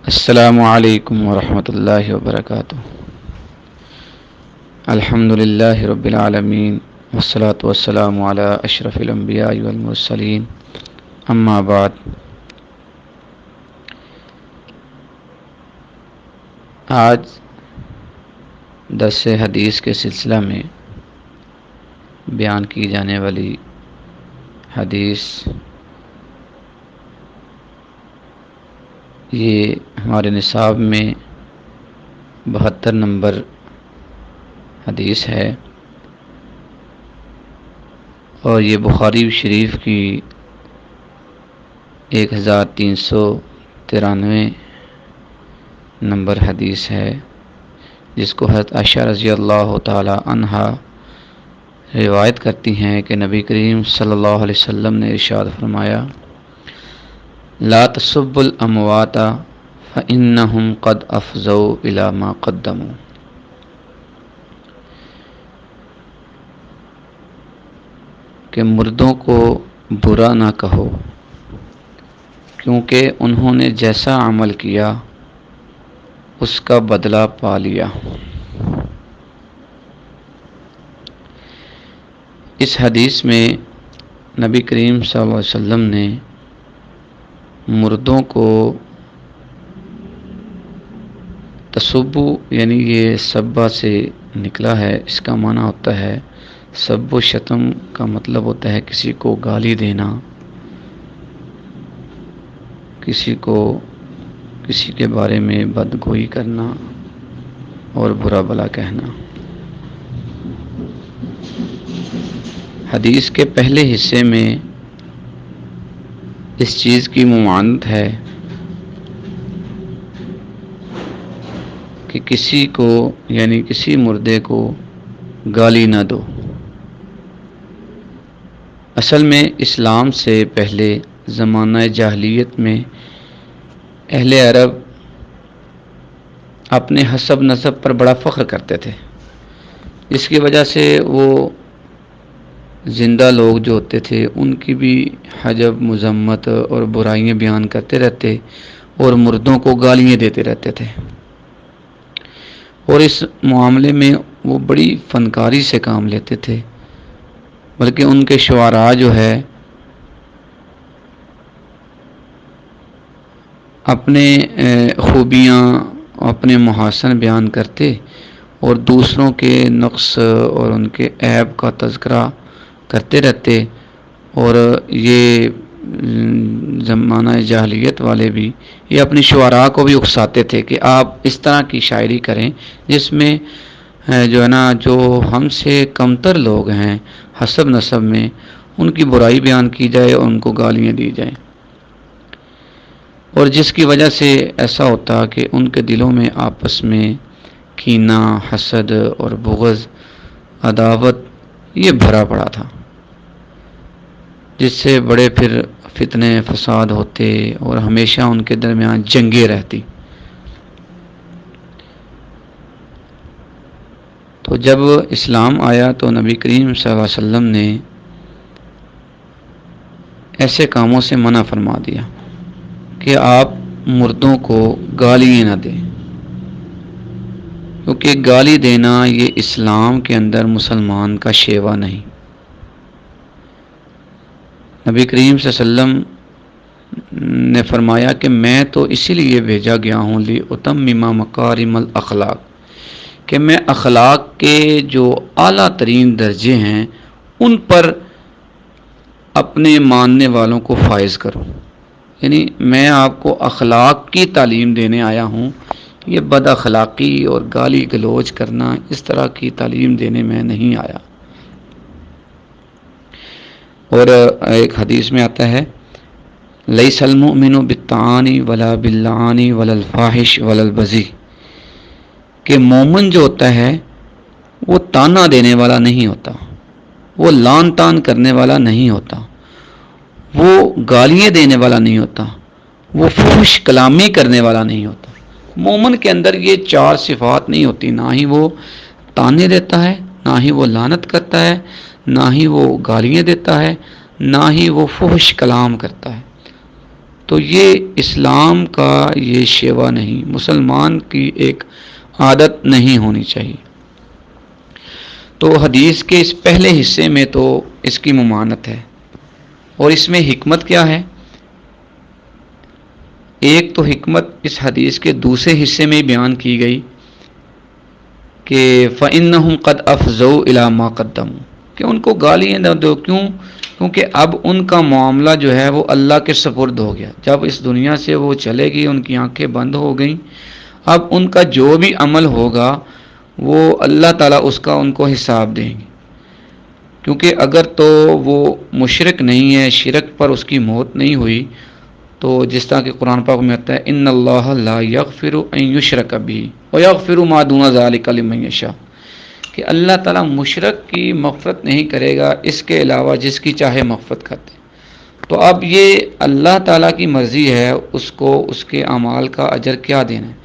السلام علیکم ورحمۃ اللہ وبرکاتہ۔ الحمد للہ رب العالمین والصلاة والسلام علی اشرف الانبیاء والمرسلین، اما بعد۔ آج درس حدیث کے سلسلہ میں بیان کی جانے والی حدیث یہ ہمارے نصاب میں 72 نمبر حدیث ہے، اور یہ بخاری شریف کی 1393 نمبر حدیث ہے، جس کو حضرت عائشہ رضی اللہ تعالی عنہا روایت کرتی ہیں کہ نبی کریم صلی اللہ علیہ وسلم نے ارشاد فرمایا: لا تسبوا الاموات فانہم قد افضوا الی ما قدموا۔ کہ مردوں کو برا نہ کہو، کیونکہ انہوں نے جیسا عمل کیا اس کا بدلہ پا لیا۔ اس حدیث میں نبی کریم صلی اللہ علیہ وسلم نے مردوں کو تسبو، یعنی یہ سبا سے نکلا ہے، اس کا معنی ہوتا ہے سب و شتم کا مطلب ہوتا ہے کسی کو گالی دینا، کسی کے بارے میں بدگوئی کرنا اور برا بھلا کہنا۔ حدیث کے پہلے حصے میں اس چیز کی ممانعت ہے کہ کسی کو، یعنی کسی مردے کو گالی نہ دو۔ اصل میں اسلام سے پہلے زمانہ جاہلیت میں اہل عرب اپنے حسب نسب پر بڑا فخر کرتے تھے، جس کی وجہ سے وہ زندہ لوگ جو ہوتے تھے ان کی بھی حجب، مذمت اور برائیاں بیان کرتے رہتے، اور مردوں کو گالیاں دیتے رہتے تھے، اور اس معاملے میں وہ بڑی فنکاری سے کام لیتے تھے، بلکہ ان کے شعراء جو ہے اپنے خوبیاں، اپنے محاسن بیان کرتے اور دوسروں کے نقص اور ان کے عیب کا تذکرہ کرتے رہتے، اور یہ زمانہ جاہلیت والے بھی یہ اپنی شعراء کو بھی اکساتے تھے کہ آپ اس طرح کی شاعری کریں جس میں جو ہے نا، جو ہم سے کمتر لوگ ہیں حسب نسب میں، ان کی برائی بیان کی جائے اور ان کو گالیاں دی جائیں، اور جس کی وجہ سے ایسا ہوتا کہ ان کے دلوں میں آپس میں کینہ، حسد اور بغض، عداوت یہ بھرا پڑا تھا، جس سے بڑے پھر فتنے فساد ہوتے اور ہمیشہ ان کے درمیان جنگیں رہتی۔ تو جب اسلام آیا تو نبی کریم صلی اللہ علیہ وسلم نے ایسے کاموں سے منع فرما دیا کہ آپ مردوں کو گالیاں نہ دیں، کیونکہ گالی دینا یہ اسلام کے اندر مسلمان کا شیوا نہیں۔ نبی کریم صلی اللہ علیہ وسلم نے فرمایا کہ میں تو اسی لیے بھیجا گیا ہوں لِأُتَمِّمَ مَكَارِمَ الْأَخْلَاقِ، کہ میں اخلاق کے جو اعلیٰ ترین درجے ہیں ان پر اپنے ماننے والوں کو فائز کروں، یعنی میں آپ کو اخلاق کی تعلیم دینے آیا ہوں، یہ بد اخلاقی اور گالی گلوچ کرنا اس طرح کی تعلیم دینے میں نہیں آیا۔ اور ایک حدیث میں آتا ہے لیس المؤمن بالطعان ولا باللعان ولا الفاحش ولا البذی، کہ مومن جو ہوتا ہے وہ تانا دینے والا نہیں ہوتا، وہ لان تان کرنے والا نہیں ہوتا، وہ گالیاں دینے والا نہیں ہوتا، وہ فحش کلامی کرنے والا نہیں ہوتا۔ مومن کے اندر یہ چار صفات نہیں ہوتی، نہ ہی وہ تانے دیتا ہے، نہ ہی وہ لعنت کرتا ہے، نہ ہی وہ گالیاں دیتا ہے، نہ ہی وہ فحش کلام کرتا ہے۔ تو یہ اسلام کا یہ شیوا نہیں، مسلمان کی ایک عادت نہیں ہونی چاہیے۔ تو حدیث کے اس پہلے حصے میں تو اس کی ممانت ہے، اور اس میں حکمت کیا ہے؟ ایک تو حکمت اس حدیث کے دوسرے حصے میں بیان کی گئی کہ فَإِنَّهُمْ قَدْ أَفْضَوْا إِلَىٰ مَا قَدَّمُوا، کہ ان کو گالیاں نہ دو، کیونکہ اب ان کا معاملہ جو ہے وہ اللہ کے سپرد ہو گیا۔ جب اس دنیا سے وہ چلے گئی، ان کی آنکھیں بند ہو گئیں، اب ان کا جو بھی عمل ہوگا وہ اللہ تعالیٰ اس کا ان کو حساب دیں گے۔ کیونکہ اگر تو وہ مشرک نہیں ہے، شرک پر اس کی موت نہیں ہوئی، تو جس طرح کہ قرآن پاک میں آتا ہے ان اللہ لا یغفر ان یشرک بہ ویغفر ما دون ذلک لمن یشاء، کہ اللہ تعالیٰ مشرک کی مغفرت نہیں کرے گا اس کے علاوہ جس کی چاہے مغفرت کرتے۔ تو اب یہ اللہ تعالیٰ کی مرضی ہے اس کو اس کے اعمال کا اجر کیا دینا ہے۔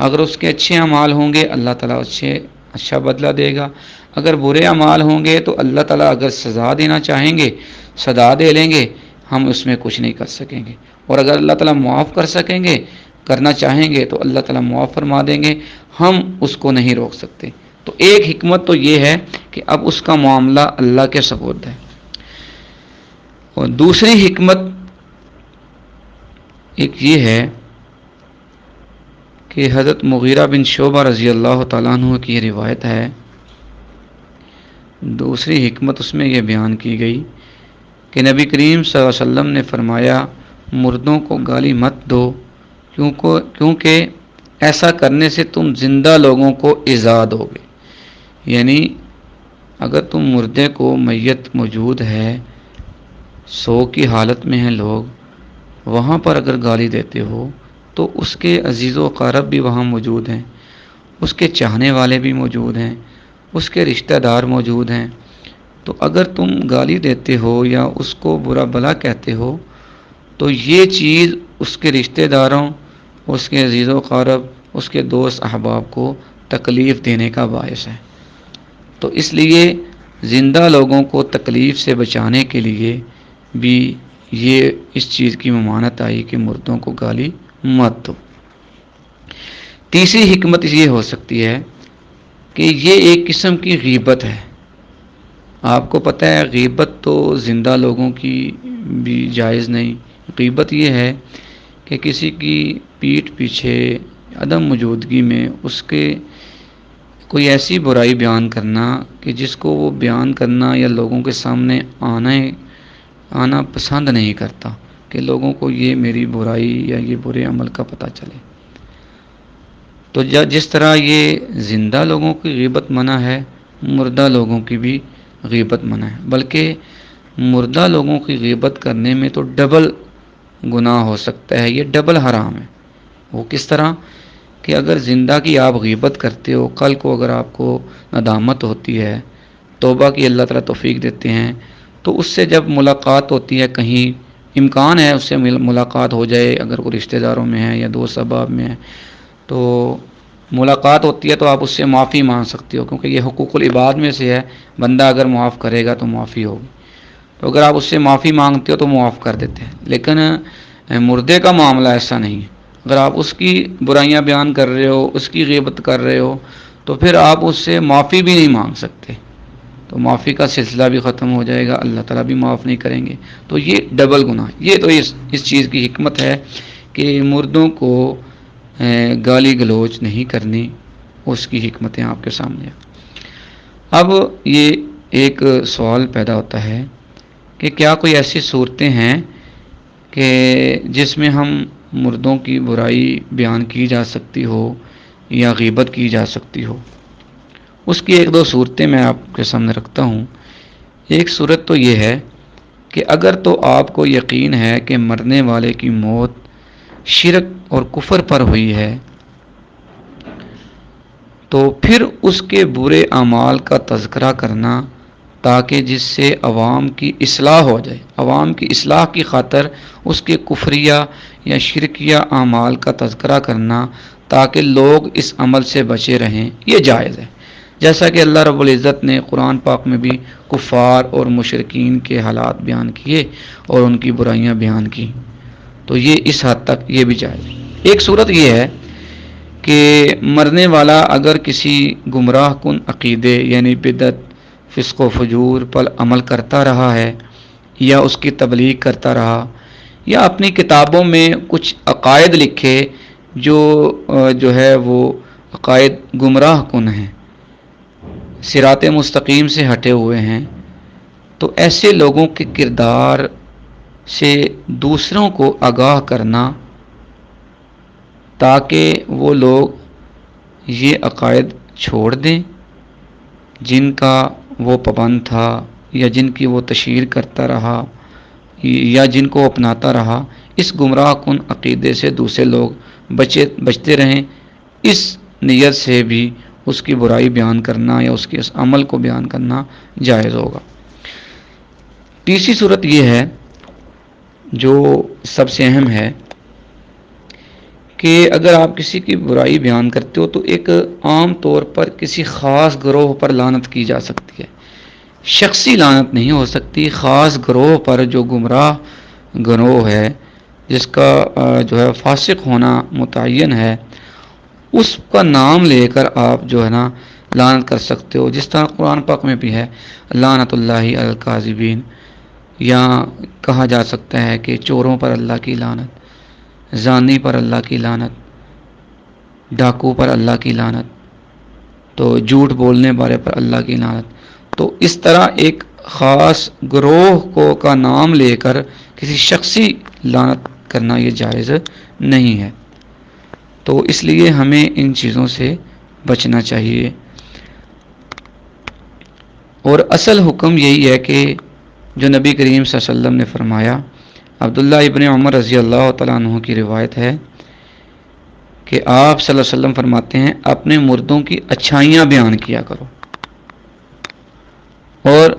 اگر اس کے اچھے اعمال ہوں گے اللہ تعالیٰ اچھا بدلہ دے گا، اگر برے اعمال ہوں گے تو اللہ تعالیٰ اگر سزا دینا چاہیں گے سزا دے لیں گے، ہم اس میں کچھ نہیں کر سکیں گے۔ اور اگر اللہ تعالیٰ معاف کر سکیں گے، کرنا چاہیں گے تو اللہ تعالیٰ معاف فرما دیں گے، ہم اس کو نہیں روک سکتے۔ تو ایک حکمت تو یہ ہے کہ اب اس کا معاملہ اللہ کے سپرد ہے۔ اور دوسری حکمت ایک یہ ہے کہ حضرت مغیرہ بن شعبہ رضی اللہ تعالیٰ عنہ کی یہ روایت ہے، دوسری حکمت اس میں یہ بیان کی گئی کہ نبی کریم صلی اللہ علیہ وسلم نے فرمایا مردوں کو گالی مت دو، کیونکہ ایسا کرنے سے تم زندہ لوگوں کو ایذا دو گے۔ یعنی اگر تم مردے کو میت موجود ہے، سو کی حالت میں ہیں لوگ، وہاں پر اگر گالی دیتے ہو تو اس کے عزیز و اقارب بھی وہاں موجود ہیں، اس کے چاہنے والے بھی موجود ہیں، اس کے رشتہ دار موجود ہیں، تو اگر تم گالی دیتے ہو یا اس کو برا بھلا کہتے ہو تو یہ چیز اس کے رشتہ داروں، اس کے عزیز و اقارب، اس کے دوست احباب کو تکلیف دینے کا باعث ہے۔ تو اس لیے زندہ لوگوں کو تکلیف سے بچانے کے لیے بھی یہ اس چیز کی ممانت آئی کہ مردوں کو گالی مت دو۔ تیسری حکمت یہ ہو سکتی ہے کہ یہ ایک قسم کی غیبت ہے۔ آپ کو پتہ ہے غیبت تو زندہ لوگوں کی بھی جائز نہیں۔ غیبت یہ ہے کہ کسی کی پیٹھ پیچھے عدم موجودگی میں اس کے کوئی ایسی برائی بیان کرنا کہ جس کو وہ بیان کرنا یا لوگوں کے سامنے آنا پسند نہیں کرتا، کہ لوگوں کو یہ میری برائی یا یہ برے عمل کا پتہ چلے۔ تو جس طرح یہ زندہ لوگوں کی غیبت منع ہے، مردہ لوگوں کی بھی غیبت منع ہے، بلکہ مردہ لوگوں کی غیبت کرنے میں تو ڈبل گناہ ہو سکتا ہے، یہ ڈبل حرام ہے۔ وہ کس طرح کہ اگر زندہ کی آپ غیبت کرتے ہو، کل کو اگر آپ کو ندامت ہوتی ہے، توبہ کی اللہ تعالیٰ توفیق دیتے ہیں، تو اس سے جب ملاقات ہوتی ہے، کہیں امکان ہے اس سے ملاقات ہو جائے، اگر کوئی رشتہ داروں میں ہے یا دوست احباب میں ہے، تو ملاقات ہوتی ہے تو آپ اس سے معافی مانگ سکتے ہو، کیونکہ یہ حقوق العباد میں سے ہے، بندہ اگر معاف کرے گا تو معافی ہوگی۔ تو اگر آپ اس سے معافی مانگتے ہو تو معاف کر دیتے ہیں، لیکن مردے کا معاملہ ایسا نہیں ہے۔ اگر آپ اس کی برائیاں بیان کر رہے ہو، اس کی غیبت کر رہے ہو، تو پھر آپ اس سے معافی بھی نہیں مانگ سکتے، تو معافی کا سلسلہ بھی ختم ہو جائے گا، اللہ تعالیٰ بھی معاف نہیں کریں گے۔ تو یہ ڈبل گناہ، یہ تو اس چیز کی حکمت ہے کہ مردوں کو گالی گلوچ نہیں کرنی، اس کی حکمتیں آپ کے سامنے ہیں۔ اب یہ ایک سوال پیدا ہوتا ہے کہ کیا کوئی ایسی صورتیں ہیں کہ جس میں ہم مردوں کی برائی بیان کی جا سکتی ہو یا غیبت کی جا سکتی ہو؟ اس کی ایک دو صورتیں میں آپ کے سامنے رکھتا ہوں۔ ایک صورت تو یہ ہے کہ اگر تو آپ کو یقین ہے کہ مرنے والے کی موت شرک اور کفر پر ہوئی ہے، تو پھر اس کے برے اعمال کا تذکرہ کرنا تاکہ جس سے عوام کی اصلاح ہو جائے، عوام کی اصلاح کی خاطر اس کے کفریہ یا شرکیہ اعمال کا تذکرہ کرنا تاکہ لوگ اس عمل سے بچے رہیں، یہ جائز ہے۔ جیسا کہ اللہ رب العزت نے قرآن پاک میں بھی کفار اور مشرکین کے حالات بیان کیے اور ان کی برائیاں بیان کی، تو یہ اس حد تک یہ بھی جائز ہے۔ ایک صورت یہ ہے کہ مرنے والا اگر کسی گمراہ کن عقیدے یعنی بدعت، فسق و فجور پر عمل کرتا رہا ہے، یا اس کی تبلیغ کرتا رہا، یا اپنی کتابوں میں کچھ عقائد لکھے جو ہے وہ عقائد گمراہ کن ہیں، صراط مستقیم سے ہٹے ہوئے ہیں، تو ایسے لوگوں کے کردار سے دوسروں کو آگاہ کرنا تاکہ وہ لوگ یہ عقائد چھوڑ دیں جن کا وہ پابند تھا، یا جن کی وہ تشہیر کرتا رہا، یا جن کو اپناتا رہا، اس گمراہ کن عقیدے سے دوسرے لوگ بچتے رہیں، اس نیت سے بھی اس کی برائی بیان کرنا یا اس کے اس عمل کو بیان کرنا جائز ہوگا۔ تیسری صورت یہ ہے جو سب سے اہم ہے کہ اگر آپ کسی کی برائی بیان کرتے ہو تو ایک عام طور پر کسی خاص گروہ پر لعنت کی جا سکتی ہے، شخصی لعنت نہیں ہو سکتی، خاص گروہ پر جو گمراہ گروہ ہے، جس کا جو ہے فاسق ہونا متعین ہے، اس کا نام لے کر آپ جو ہے نا لعنت کر سکتے ہو، جس طرح قرآن پاک میں بھی ہے لعنت اللہ علی الکاذبین، یا کہا جا سکتا ہے کہ چوروں پر اللہ کی لعنت، زانی پر اللہ کی لعنت، ڈاکو پر اللہ کی لعنت، تو جھوٹ بولنے والے پر اللہ کی لعنت۔ تو اس طرح ایک خاص گروہ کا نام لے کر کسی شخصی لعنت کرنا یہ جائز نہیں ہے، تو اس لیے ہمیں ان چیزوں سے بچنا چاہیے۔ اور اصل حکم یہی ہے کہ جو نبی کریم صلی اللہ علیہ وسلم نے فرمایا، عبداللہ ابن عمر رضی اللہ تعالیٰ عنہ کی روایت ہے کہ آپ صلی اللہ علیہ وسلم فرماتے ہیں اپنے مردوں کی اچھائیاں بیان کیا کرو اور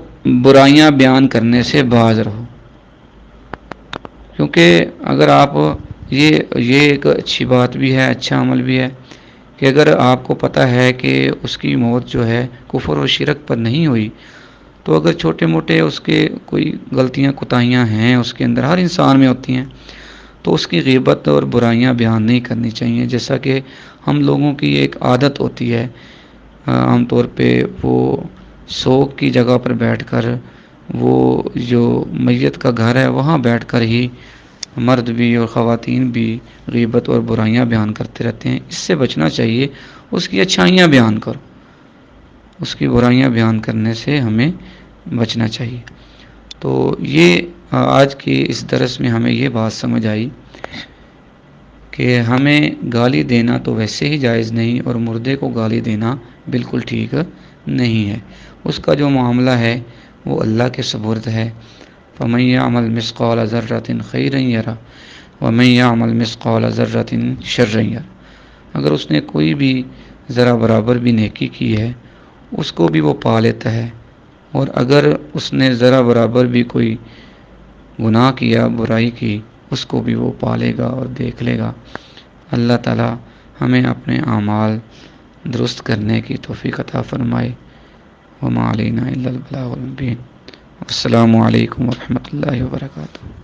برائیاں بیان کرنے سے باز رہو، کیونکہ اگر آپ یہ ایک اچھی بات بھی ہے، اچھا عمل بھی ہے کہ اگر آپ کو پتہ ہے کہ اس کی موت جو ہے کفر و شرک پر نہیں ہوئی، تو اگر چھوٹے موٹے اس کے کوئی غلطیاں کوتاہیاں ہیں اس کے اندر، ہر انسان میں ہوتی ہیں، تو اس کی غیبت اور برائیاں بیان نہیں کرنی چاہیے، جیسا کہ ہم لوگوں کی ایک عادت ہوتی ہے، عام طور پہ وہ سوگ کی جگہ پر بیٹھ کر، وہ جو میت کا گھر ہے وہاں بیٹھ کر ہی مرد بھی اور خواتین بھی غیبت اور برائیاں بیان کرتے رہتے ہیں۔ اس سے بچنا چاہیے، اس کی اچھائیاں بیان کرو، اس کی برائیاں بیان کرنے سے ہمیں بچنا چاہیے۔ تو یہ آج کی اس درس میں ہمیں یہ بات سمجھ آئی کہ ہمیں گالی دینا تو ویسے ہی جائز نہیں، اور مردے کو گالی دینا بالکل ٹھیک نہیں ہے، اس کا جو معاملہ ہے وہ اللہ کے سپرد ہے۔ فَمَن يَعْمَلْ مِثْقَالَ ذَرَّةٍ خَيْرًا يَرَهُ وَمَن يَعْمَلْ مِثْقَالَ ذَرَّةٍ شَرًّا يَرَهُ۔ اگر اس نے کوئی بھی ذرا برابر بھی نیکی کی ہے اس کو بھی وہ پا لیتا ہے، اور اگر اس نے ذرا برابر بھی کوئی گناہ کیا، برائی کی، اس کو بھی وہ پالے گا اور دیکھ لے گا۔ اللہ تعالی ہمیں اپنے اعمال درست کرنے کی توفیق عطا فرمائے۔ وما علینا الا البلاغ المبین۔ السلام علیکم ورحمۃ اللہ وبرکاتہ۔